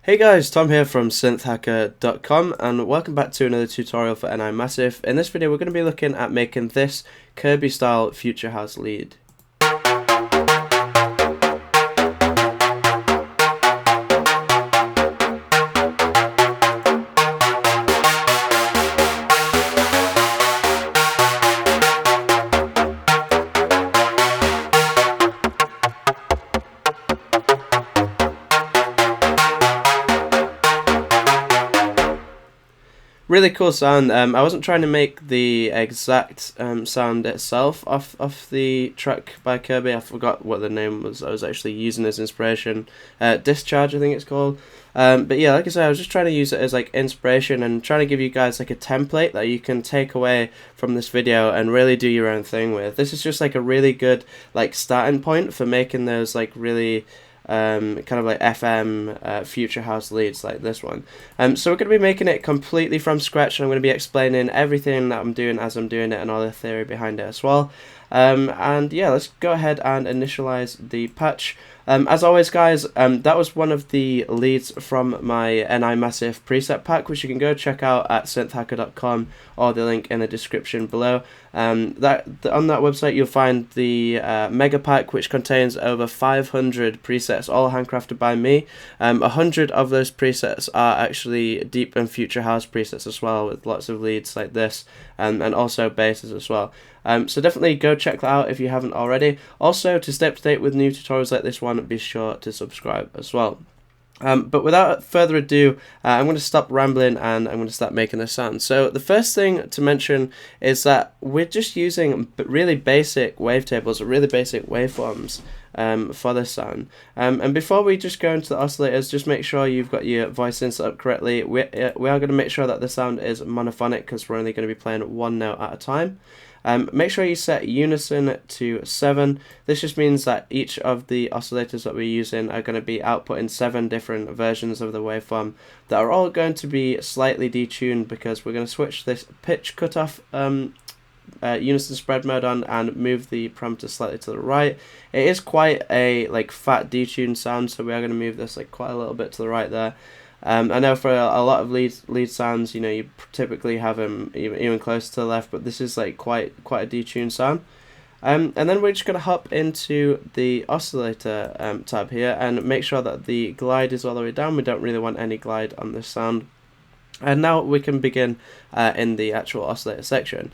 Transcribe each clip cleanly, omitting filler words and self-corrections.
Hey guys, Tom here from synthhacker.com and welcome back to another tutorial for NI Massive. In this video we're going to be looking at making this Curbi style future house lead. Really cool sound. I wasn't trying to make the exact sound itself off the track by Curbi. I forgot what the name was. I was actually using as inspiration. Discharge, I think it's called. But yeah, like I said, I was just trying to use it as like inspiration and trying to give you guys like a template that you can take away from this video and really do your own thing with. This is just like a really good like starting point for making those like really kind of like FM future house leads like this one. So we're going to be making it completely from scratch, and I'm going to be explaining everything that I'm doing as I'm doing it and all the theory behind it as well. And yeah, let's go ahead and initialize the patch. As always guys, that was one of the leads from my NI Massive preset pack, which you can go check out at synthhacker.com or the link in the description below. On that website you'll find the mega pack, which contains over 500 presets, all handcrafted by me. 100 of those presets are actually deep and future house presets as well, with lots of leads like this, and also basses as well. So definitely go check that out if you haven't already. Also, to stay up to date with new tutorials like this one, be sure to subscribe as well. But without further ado, I'm going to stop rambling and I'm going to start making this sound. So the first thing to mention is that we're just using really basic wavetables or really basic waveforms for this sound. And before we just go into the oscillators, just make sure you've got your voice in set up correctly. We are going to make sure that the sound is monophonic because we're only going to be playing one note at a time. Make sure you set unison to 7. This just means that each of the oscillators that we're using are going to be outputting 7 different versions of the waveform that are all going to be slightly detuned, because we're going to switch this pitch cutoff unison spread mode on and move the parameter slightly to the right. It is quite a like fat detuned sound, so we are going to move this like quite a little bit to the right there. I know for a lot of lead sounds, you know, you typically have them even closer to the left, but this is like quite a detuned sound. And then we're just going to hop into the oscillator tab here and make sure that the glide is all the way down. We don't really want any glide on this sound. And now we can begin in the actual oscillator section.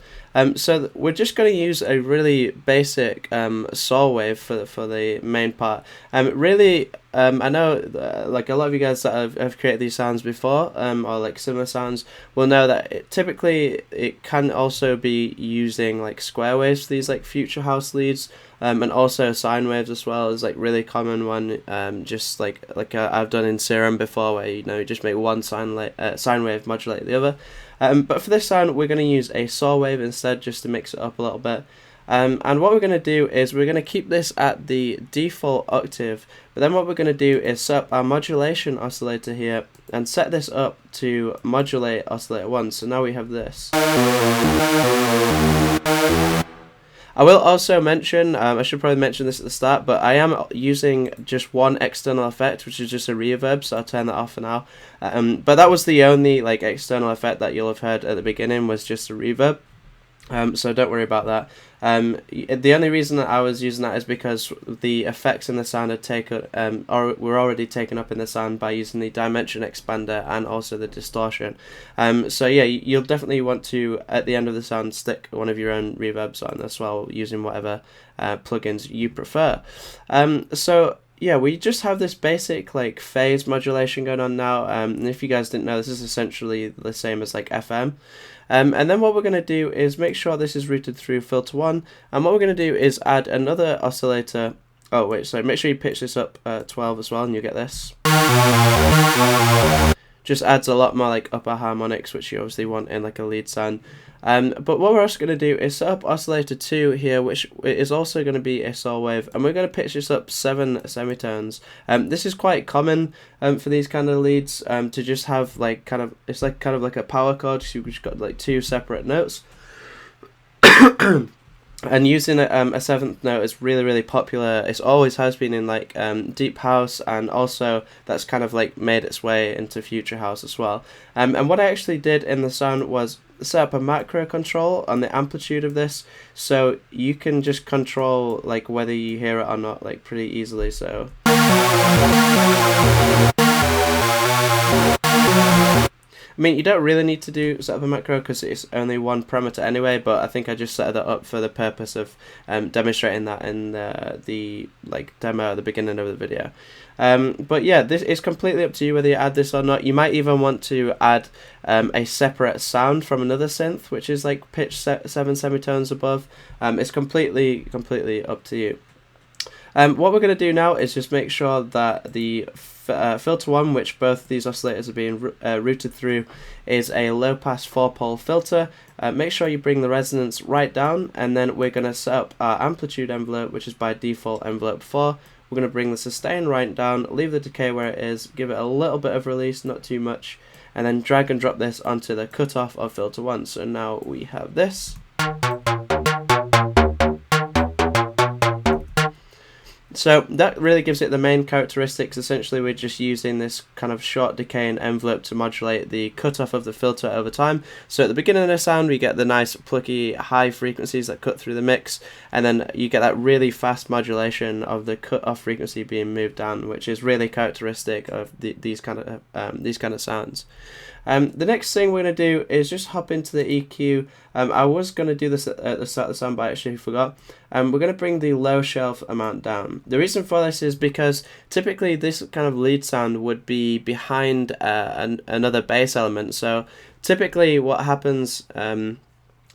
So we're just going to use a really basic saw wave for the main part. Really, I know like a lot of you guys that have created these sounds before, or like similar sounds, will know that typically it can also be using like square waves for these like future house leads. And also sine waves as well is like really common one, just like I've done in Serum before, where you just make one sine wave modulate the other. But for this sound we're going to use a saw wave instead, just to mix it up a little bit. And what we're going to do is we're going to keep this at the default octave, but then what we're going to do is set up our modulation oscillator here and set this up to modulate oscillator 1. So now we have this. I will also mention, I should probably mention this at the start, but I am using just one external effect, which is just a reverb, so I'll turn that off for now. But that was the only like external effect that you'll have heard at the beginning, was just a reverb. So don't worry about that. The only reason that I was using that is because the effects in the sound are taken, or were already taken up in the sound by using the dimension expander and also the distortion. So yeah, you'll definitely want to, at the end of the sound, stick one of your own reverbs on as well, using whatever plugins you prefer. So yeah, we just have this basic like phase modulation going on now. And if you guys didn't know, this is essentially the same as like FM. And then what we're going to do is make sure this is routed through filter 1, and what we're going to do is add another oscillator. Oh wait, sorry, make sure you pitch this up 12 as well, and you'll get this. Just adds a lot more like upper harmonics, which you obviously want in like a lead sound. But what we're also going to do is set up oscillator 2 here, which is also going to be a saw wave, and we're going to pitch this up 7 semitones. This is quite common for these kind of leads, to just have like it's kind of like a power chord, so you've just got like 2 separate notes. And using a seventh note is really popular. It always has been in like deep house, and also that's kind of like made its way into future house as well. And what I actually did in the sound was set up a macro control on the amplitude of this, so you can just control like whether you hear it or not, like pretty easily. So I mean, you don't really need to set up a macro because it's only one parameter anyway, but I think I just set that up for the purpose of demonstrating that in the like demo at the beginning of the video. But yeah, this is completely up to you whether you add this or not. You might even want to add a separate sound from another synth, which is like pitch 7 semitones above. It's completely up to you. What we're going to do now is just make sure that the filter 1, which both these oscillators are being routed through, is a low pass 4-pole filter. Make sure you bring the resonance right down, and then we're going to set up our amplitude envelope, which is by default envelope 4. We're going to bring the sustain right down, leave the decay where it is, give it a little bit of release, not too much, and then drag and drop this onto the cutoff of filter 1. So now we have this. So that really gives it the main characteristics. Essentially, we're just using this kind of short decaying envelope to modulate the cutoff of the filter over time. So at the beginning of the sound, we get the nice plucky high frequencies that cut through the mix, and then you get that really fast modulation of the cutoff frequency being moved down, which is really characteristic of these kind of sounds. The next thing we're going to do is just hop into the EQ. I was going to do this at the start of the sound, but I actually forgot. We're going to bring the low shelf amount down. The reason for this is because typically this kind of lead sound would be behind another bass element. So typically what happens,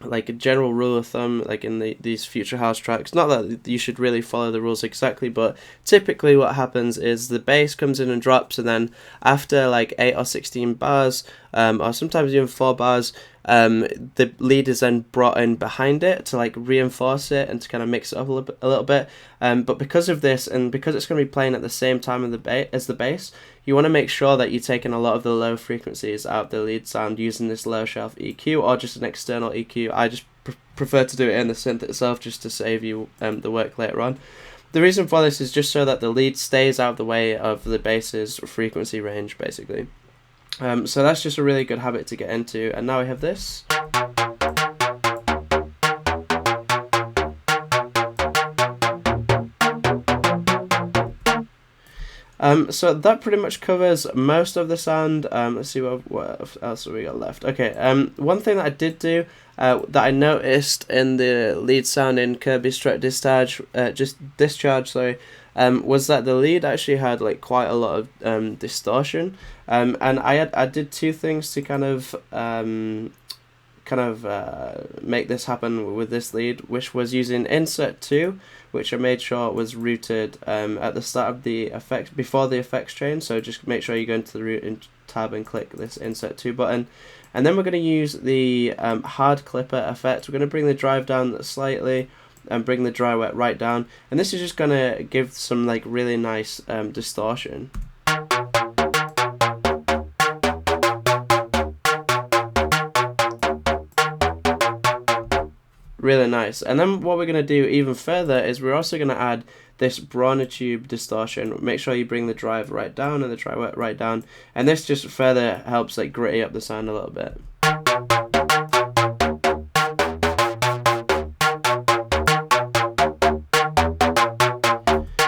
like a general rule of thumb, like in these future house tracks, not that you should really follow the rules exactly, but typically what happens is the bass comes in and drops, and then after like 8 or 16 bars, or sometimes even 4 bars, the lead is then brought in behind it to like reinforce it and to kind of mix it up a little bit. But because of this, and because it's going to be playing at the same time as the bass, you want to make sure that you're taking a lot of the low frequencies out of the lead sound using this low shelf EQ or just an external EQ. I just prefer to do it in the synth itself just to save you the work later on. The reason for this is just so that the lead stays out of the way of the bass's frequency range, basically. So that's just a really good habit to get into. And now we have this. So that pretty much covers most of the sound. Let's see what else we got left. Okay, one thing that I did do that I noticed in the lead sound in Curbi Strut Discharge, was that the lead actually had like quite a lot of distortion. And I did two things to kind of make this happen with this lead, which was using insert 2, which I made sure was routed at the start of the effects, before the effects chain. So just make sure you go into the root tab and click this insert 2 button, and then we're going to use the hard clipper effect. We're going to bring the drive down slightly and bring the dry wet right down, and this is just going to give some like really nice distortion. Really nice. And then what we're going to do even further is we're also going to add this Brawner tube distortion. Make sure you bring the drive right down and the dry wet right down, and this just further helps like gritty up the sound a little bit.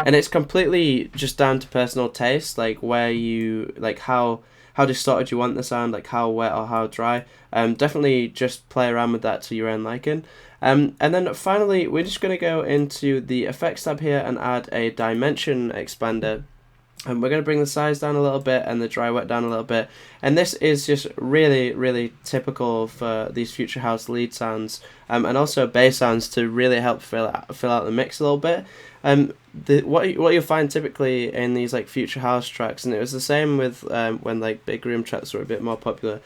And it's completely just down to personal taste, like where you like how distorted you want the sound, like how wet or how dry. Definitely just play around with that to your own liking. And then finally, we're just going to go into the effects tab here and add a dimension expander. And we're going to bring the size down a little bit and the dry wet down a little bit. And this is just really typical for these future house lead sounds, and also bass sounds, to really help fill out the mix a little bit. What you'll find typically in these like future house tracks, and it was the same with when like big room tracks were a bit more popular,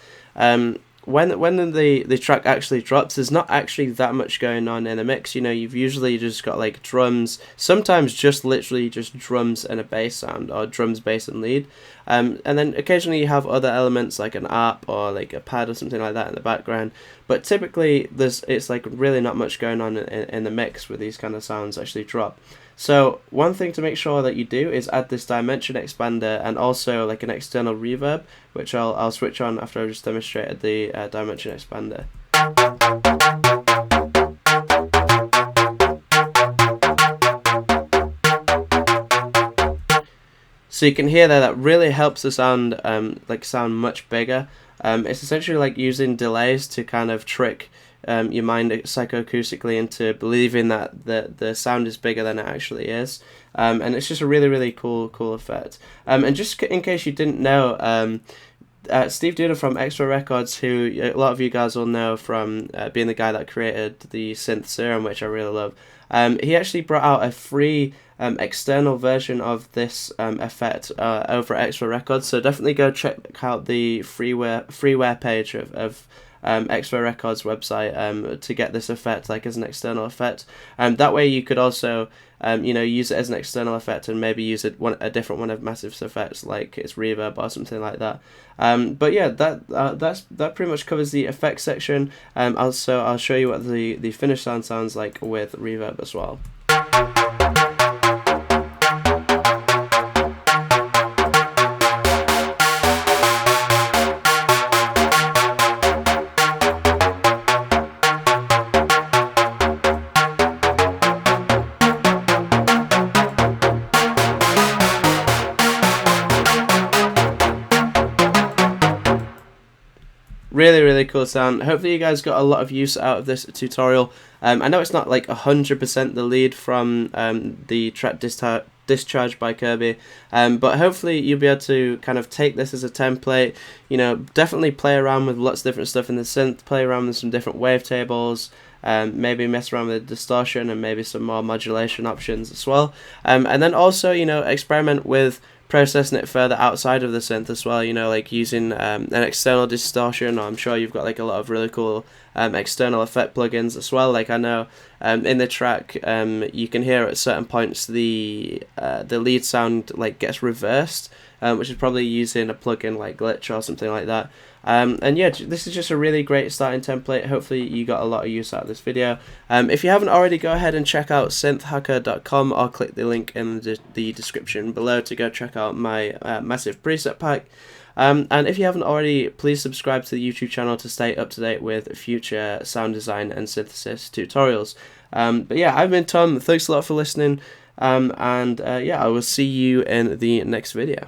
when the track actually drops, there's not actually that much going on in the mix. You know, you've usually just got like drums, sometimes just literally just drums and a bass sound, or drums, bass, and lead. And then occasionally you have other elements like an arp or like a pad or something like that in the background. But typically it's like really not much going on in the mix where these kind of sounds actually drop. So one thing to make sure that you do is add this dimension expander and also like an external reverb, which I'll switch on after I just demonstrated the dimension expander. So you can hear there that really helps the sound sound much bigger. It's essentially like using delays to kind of trick your mind psychoacoustically into believing that the sound is bigger than it actually is. And it's just a really cool effect. And just in case you didn't know, Steve Duda from Extra Records, who a lot of you guys will know from being the guy that created the synth Serum, which I really love, he actually brought out a free external version of this effect over at Extra Records. So definitely go check out the freeware page of Extra Records website to get this effect like as an external effect. That way you could also use it as an external effect and maybe use a different one of Massive's effects, like its reverb or something like that. But yeah, that pretty much covers the effects section. Also, I'll show you what the finished sound sounds like with reverb as well. Really cool sound. Hopefully you guys got a lot of use out of this tutorial. I know it's not like 100% the lead from the track Discharge by Curbi, but hopefully you'll be able to kind of take this as a template. Definitely play around with lots of different stuff in the synth, play around with some different wavetables, maybe mess around with distortion and maybe some more modulation options as well. And then also, experiment with processing it further outside of the synth as well, like using an external distortion, or I'm sure you've got like a lot of really cool external effect plugins as well. Like I know in the track you can hear at certain points the lead sound like gets reversed, which is probably using a plugin like Glitch or something like that. And yeah, this is just a really great starting template. Hopefully you got a lot of use out of this video. If you haven't already, go ahead and check out synthhacker.com or click the link in the description below to go check out my massive preset pack. And if you haven't already, please subscribe to the YouTube channel to stay up to date with future sound design and synthesis tutorials. But yeah, I've been Tom. Thanks a lot for listening. Yeah, I will see you in the next video.